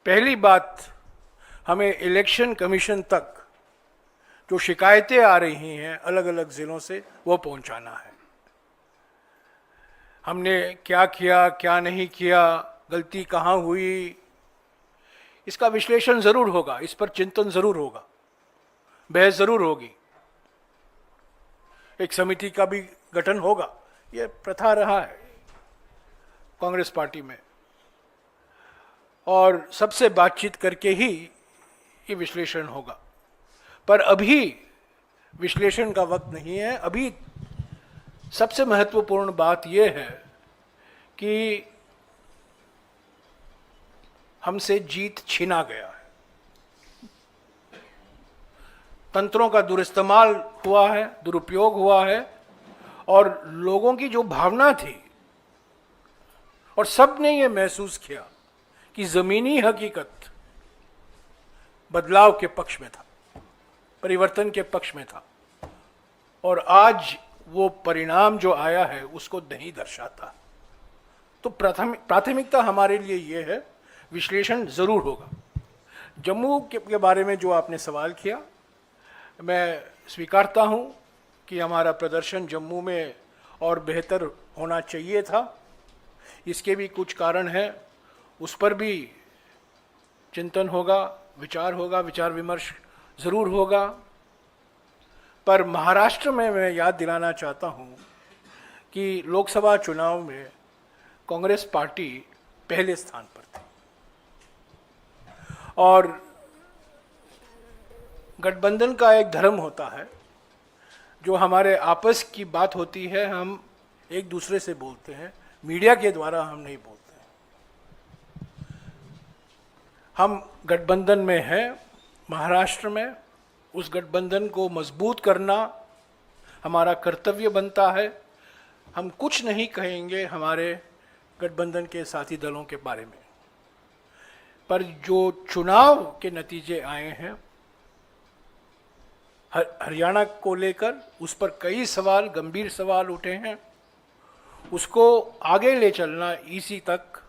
पहली बात, हमें इलेक्शन कमीशन तक जो शिकायतें आ रही हैं अलग अलग ज़िलों से वो पहुंचाना है। हमने क्या किया, क्या नहीं किया, गलती कहाँ हुई, इसका विश्लेषण ज़रूर होगा, इस पर चिंतन ज़रूर होगा, बहस ज़रूर होगी, एक समिति का भी गठन होगा। ये प्रथा रहा है कांग्रेस पार्टी में, और सबसे बातचीत करके ही ये विश्लेषण होगा। पर अभी विश्लेषण का वक्त नहीं है। अभी सबसे महत्वपूर्ण बात यह है कि हमसे जीत छीना गया है, तंत्रों का दुरुइस्तेमाल हुआ है, दुरुपयोग हुआ है, और लोगों की जो भावना थी, और सबने ये महसूस किया कि ज़मीनी हकीकत बदलाव के पक्ष में था, परिवर्तन के पक्ष में था, और आज वो परिणाम जो आया है उसको नहीं दर्शाता। तो प्राथमिकता हमारे लिए ये है, विश्लेषण ज़रूर होगा। जम्मू के बारे में जो आपने सवाल किया, मैं स्वीकारता हूँ कि हमारा प्रदर्शन जम्मू में और बेहतर होना चाहिए था। इसके भी कुछ कारण हैं, उस पर भी चिंतन होगा, विचार विमर्श ज़रूर होगा। पर महाराष्ट्र में मैं याद दिलाना चाहता हूँ कि लोकसभा चुनाव में कांग्रेस पार्टी पहले स्थान पर थी, और गठबंधन का एक धर्म होता है, जो हमारे आपस की बात होती है हम एक दूसरे से बोलते हैं, मीडिया के द्वारा हम नहीं बोलते हैं। हम गठबंधन में हैं महाराष्ट्र में, उस गठबंधन को मजबूत करना हमारा कर्तव्य बनता है। हम कुछ नहीं कहेंगे हमारे गठबंधन के साथी दलों के बारे में, पर जो चुनाव के नतीजे आए हैं हरियाणा को लेकर, उस पर कई सवाल, गंभीर सवाल उठे हैं, उसको आगे ले चलना ईसी तक,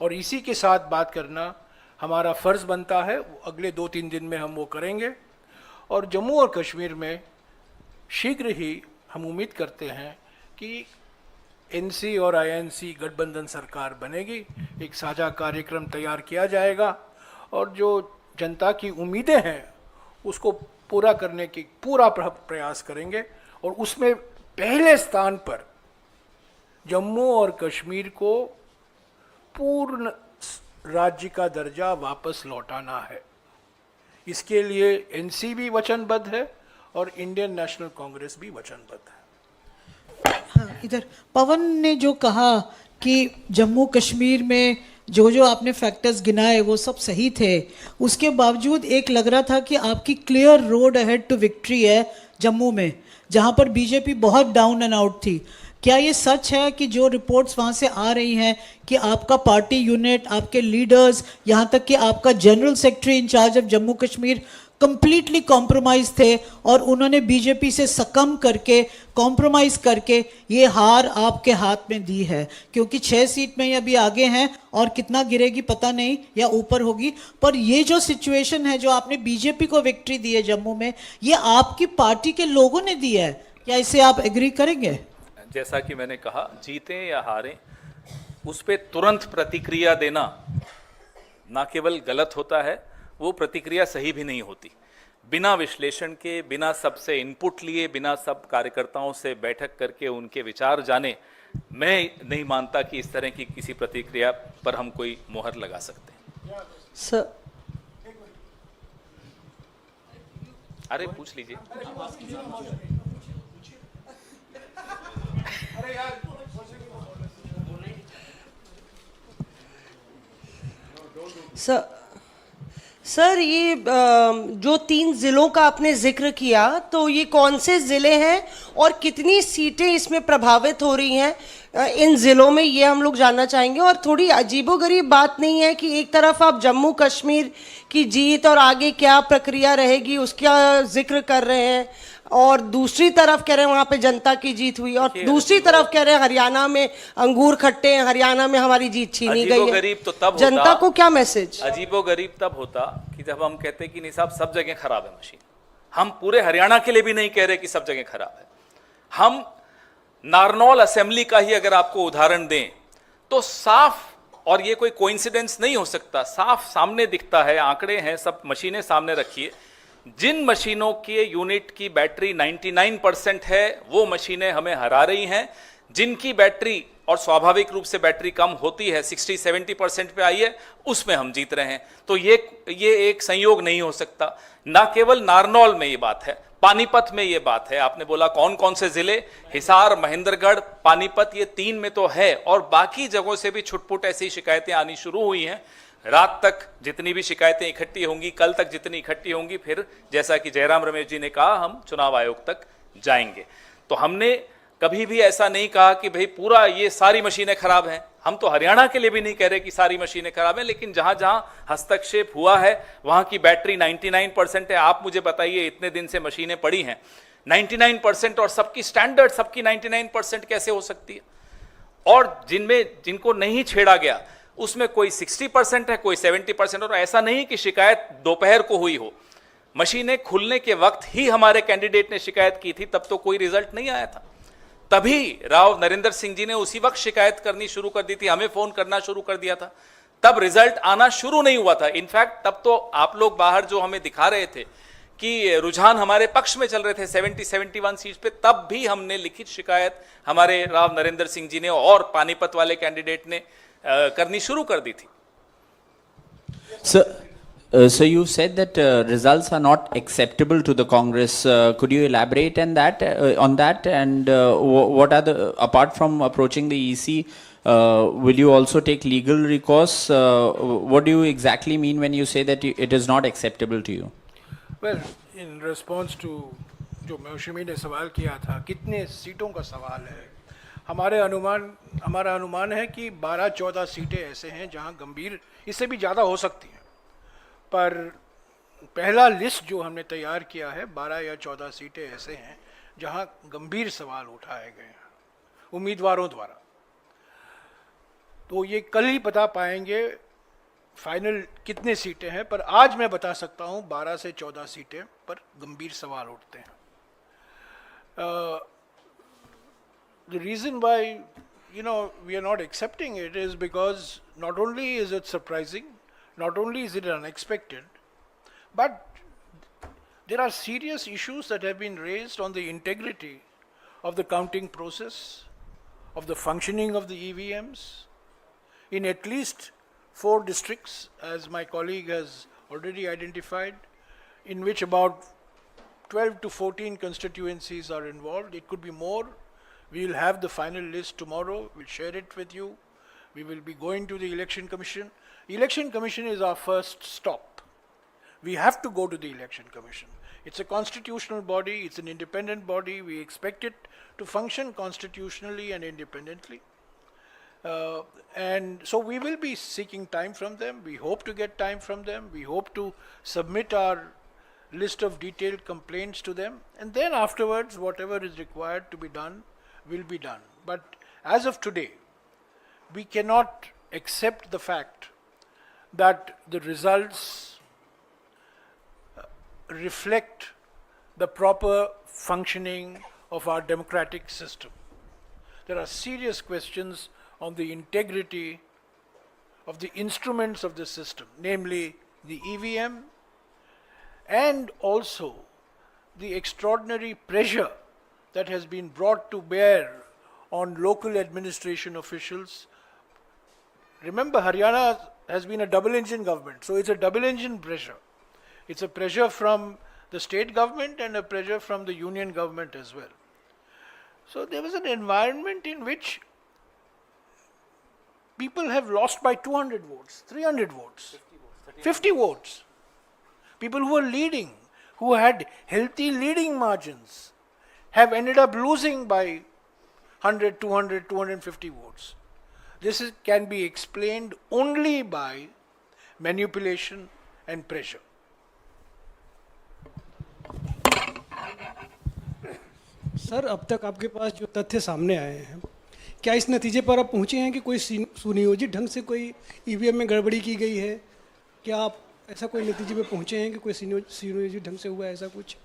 और इसी के साथ बात करना हमारा फ़र्ज़ बनता है। अगले 2-3 दिन में हम वो करेंगे, और जम्मू और कश्मीर में शीघ्र ही हम उम्मीद करते हैं कि एनसी और आईएनसी गठबंधन सरकार बनेगी, एक साझा कार्यक्रम तैयार किया जाएगा, और जो जनता की उम्मीदें हैं उसको पूरा करने की पूरा प्रयास करेंगे, और उसमें पहले स्थान पर जम्मू और कश्मीर को पूर्ण राज्य का दर्जा वापस लौटाना है। इसके लिए एनसी भी वचनबद्ध है और इंडियन नेशनल कांग्रेस भी वचनबद्ध है। हाँ, इधर पवन ने जो कहा कि जम्मू कश्मीर में जो जो आपने फैक्टर्स गिनाए वो सब सही थे, उसके बावजूद एक लग रहा था कि आपकी clear road ahead to victory है जम्मू में, जहां पर बीजेपी बहुत डाउन एंड आउट थी। क्या ये सच है कि जो रिपोर्ट्स वहाँ से आ रही हैं कि आपका पार्टी यूनिट, आपके लीडर्स, यहाँ तक कि आपका general secretary incharge of Jammu Kashmir completely compromise थे, और उन्होंने बीजेपी से सकम करके, कॉम्प्रोमाइज़ करके ये हार आपके हाथ में दी है? क्योंकि 6 सीट में ये अभी आगे हैं, और कितना गिरेगी पता नहीं, या ऊपर होगी, पर ये जो सिचुएशन है, जो आपने बीजेपी को विक्ट्री दी है जम्मू में, ये आपकी पार्टी के लोगों ने दी है। क्या इसे आप एग्री करेंगे? जैसा कि मैंने कहा, जीतें या हारें, उस पर तुरंत प्रतिक्रिया देना ना केवल गलत होता है, वो प्रतिक्रिया सही भी नहीं होती। बिना विश्लेषण के, बिना सबसे इनपुट लिए, बिना सब कार्यकर्ताओं से बैठक करके उनके विचार जाने, मैं नहीं मानता कि इस तरह की किसी प्रतिक्रिया पर हम कोई मोहर लगा सकते हैं। सर, अरे पूछ लीजिए। सर ये जो 3 जिलों का आपने जिक्र किया, तो ये कौन से जिले हैं और कितनी सीटें इसमें प्रभावित हो रही हैं इन जिलों में, ये हम लोग जानना चाहेंगे। और थोड़ी अजीबोगरीब बात नहीं है कि एक तरफ आप जम्मू कश्मीर की जीत और आगे क्या प्रक्रिया रहेगी उसका जिक्र कर रहे हैं, और दूसरी तरफ कह रहे हैं वहां पे जनता की जीत हुई, और दूसरी तरफ कह रहे हैं हरियाणा में अंगूर खट्टे हैं, हरियाणा में हमारी जीत छीनी गई है। अजीबोगरीब तो तब जनता होता, को क्या मैसेज? अजीबोगरीब तब होता कि जब हम कहते कि नहीं साहब सब जगह खराब है मशीन। हम पूरे हरियाणा के लिए भी नहीं कह रहे कि सब जगह खराब है। हम नारनौल असेंबली का ही अगर आपको उदाहरण दें तो साफ, और ये कोई कोइंसिडेंस नहीं हो सकता, साफ सामने दिखता है, आंकड़े हैं, सब मशीनें सामने रखिए, जिन मशीनों के यूनिट की बैटरी 99% है वो मशीनें हमें हरा रही हैं। जिनकी बैटरी, और स्वाभाविक रूप से बैटरी कम होती है, 60-70% पे आई है, उसमें हम जीत रहे हैं। तो ये एक संयोग नहीं हो सकता। ना केवल नारनौल में ये बात है, पानीपत में ये बात है। आपने बोला कौन कौन से जिले, हिसार, महेंद्रगढ़, पानीपत, ये 3 में तो है, और बाकी जगहों से भी छुटपुट ऐसी शिकायतें आनी शुरू हुई हैं। रात तक जितनी भी शिकायतें इकट्ठी होंगी, कल तक जितनी इकट्ठी होंगी, फिर जैसा कि जयराम रमेश जी ने कहा हम चुनाव आयोग तक जाएंगे। तो हमने कभी भी ऐसा नहीं कहा कि भाई पूरा ये सारी मशीनें खराब हैं। हम तो हरियाणा के लिए भी नहीं कह रहे कि सारी मशीनें खराब हैं, लेकिन जहां जहां हस्तक्षेप हुआ है वहां की बैटरी 99% है। आप मुझे बताइए, इतने दिन से मशीनें पड़ी हैं 99%, और सबकी स्टैंडर्ड, सबकी 99% कैसे हो सकती है? और जिनको नहीं छेड़ा गया उसमें कोई 60% है, कोई 70%। और ऐसा नहीं कि शिकायत दोपहर को हुई हो, मशीनें खुलने के वक्त ही हमारे कैंडिडेट ने शिकायत की थी, तब तो कोई रिजल्ट नहीं आया था। तभी राव नरेंद्र सिंह जी ने उसी वक्त शिकायत करनी शुरू कर दी थी, हमें फोन करना शुरू कर दिया था, तब रिजल्ट आना शुरू नहीं हुआ था। इनफैक्ट तब तो आप लोग बाहर जो हमें दिखा रहे थे कि रुझान हमारे पक्ष में चल रहे थे 70-71 सीट पे, तब भी हमने लिखित शिकायत हमारे राव नरेंद्र सिंह जी ने और पानीपत वाले कैंडिडेट ने करनी शुरू कर दी थी। So you said that results are not acceptable to the Congress. Could you elaborate on that? And what are the, apart from approaching the EC, will you also take legal recourse? What do you exactly mean when you say that it is not acceptable to you? Well, in response to जो मौसमी ने सवाल किया था, कितने सीटों का सवाल है, हमारा अनुमान है कि 12-14 सीटें ऐसे हैं जहां गंभीर, इससे भी ज़्यादा हो सकती हैं, पर पहला लिस्ट जो हमने तैयार किया है 12 या 14 सीटें ऐसे हैं जहां गंभीर सवाल उठाए गए हैं उम्मीदवारों द्वारा। तो ये कल ही बता पाएंगे फाइनल कितने सीटें हैं, पर आज मैं बता सकता हूं 12 से 14 सीटें पर गंभीर सवाल उठते हैं। The reason why we are not accepting it is because not only is it surprising, not only is it unexpected, but there are serious issues that have been raised on the integrity of the counting process, of the functioning of the EVMs in at least 4 districts, as my colleague has already identified, in which about 12 to 14 constituencies are involved. It could be more. We will have the final list tomorrow. We'll share it with you. We will be going to the Election Commission. Election Commission is our first stop. We have to go to the Election Commission. It's a constitutional body. It's an independent body. We expect it to function constitutionally and independently. And so we will be seeking time from them. We hope to get time from them. We hope to submit our list of detailed complaints to them. And then afterwards, whatever is required to be done will be done. But as of today, we cannot accept the fact that the results reflect the proper functioning of our democratic system. There are serious questions on the integrity of the instruments of the system, namely the EVM, and also the extraordinary pressure that has been brought to bear on local administration officials. Remember, Haryana has been a double-engine government, so it's a double-engine pressure. It's a pressure from the state government and a pressure from the union government as well. So there was an environment in which people have lost by 200 votes, 300 votes, 50 votes. People who were leading, who had healthy leading margins, have ended up losing by 100, 200, 250 votes. This can be explained only by manipulation and pressure. Sir, अब तक आपके पास जो तथ्य सामने आए हैं, क्या इस नतीजे पर आप पहुंचे हैं कि कोई सुनियोजित ढंग से कोई ईवीएम में गड़बड़ी की गई है? क्या आप ऐसा कोई नतीजे पे पहुंचे हैं कि कोई सुनियोजित ढंग से हुआ है ऐसा कुछ,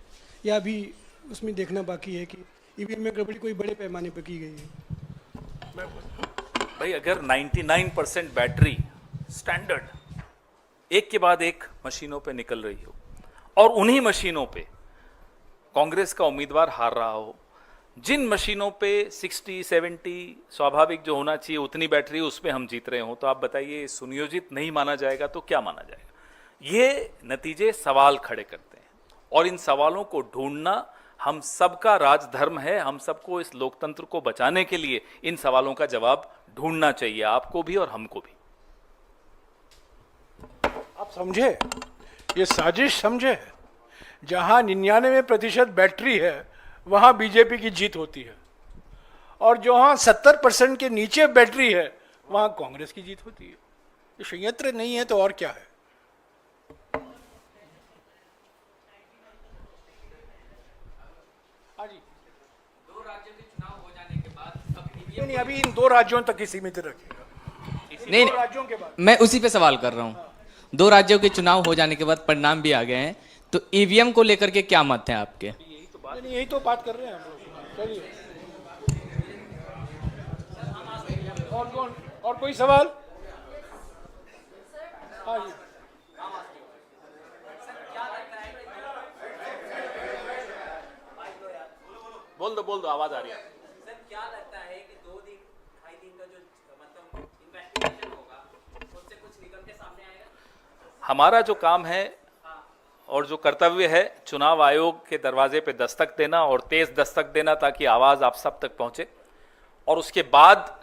या अभी उसमें देखना बाकी है कि ईवीएम में गड़बड़ी कोई बड़े पैमाने पर की गई है? भाई अगर 99% बैटरी स्टैंडर्ड एक के बाद एक मशीनों पे निकल रही हो और उन्हीं मशीनों पे कांग्रेस का उम्मीदवार हार रहा हो, जिन मशीनों पे 60-70 स्वाभाविक जो होना चाहिए उतनी बैटरी उस पे हम जीत रहे हो, तो आप बताइए सुनियोजित नहीं माना जाएगा तो क्या माना जाएगा? ये नतीजे सवाल खड़े करते हैं और इन सवालों को ढूंढना हम सबका राजधर्म है। हम सबको इस लोकतंत्र को बचाने के लिए इन सवालों का जवाब ढूंढना चाहिए, आपको भी और हमको भी। आप समझे, ये साजिश समझे। जहां 99% बैटरी है वहां बीजेपी की जीत होती है, और जहां 70% के नीचे बैटरी है वहां कांग्रेस की जीत होती है। ये संयंत्र नहीं है तो और क्या है? हाँ जी, दो राज्यों के चुनाव हो जाने के बाद अब नहीं, अभी इन 2 राज्यों तक ही सीमित रखिएगा। नहीं, 2 राज्यों के बाद मैं उसी पे सवाल कर रहा हूँ। 2 राज्यों के चुनाव हो जाने के बाद परिणाम भी आ गए हैं, तो ईवीएम को लेकर के क्या मत है आपके? नहीं, यही तो बात कर रहे हैं हम लोग। चलिए, और कौन, और कोई सवाल? हाँ जी, बोल दो आवाज आ रही है। सर क्या लगता है कि 2 दिन 2.5 दिन का जो मतलब इन्वेस्टिगेशन होगा उससे कुछ निकल के सामने आएगा? हमारा जो काम है और जो कर्तव्य है, चुनाव आयोग के दरवाजे पे दस्तक देना और तेज दस्तक देना ताकि आवाज आप सब तक पहुंचे, और उसके बाद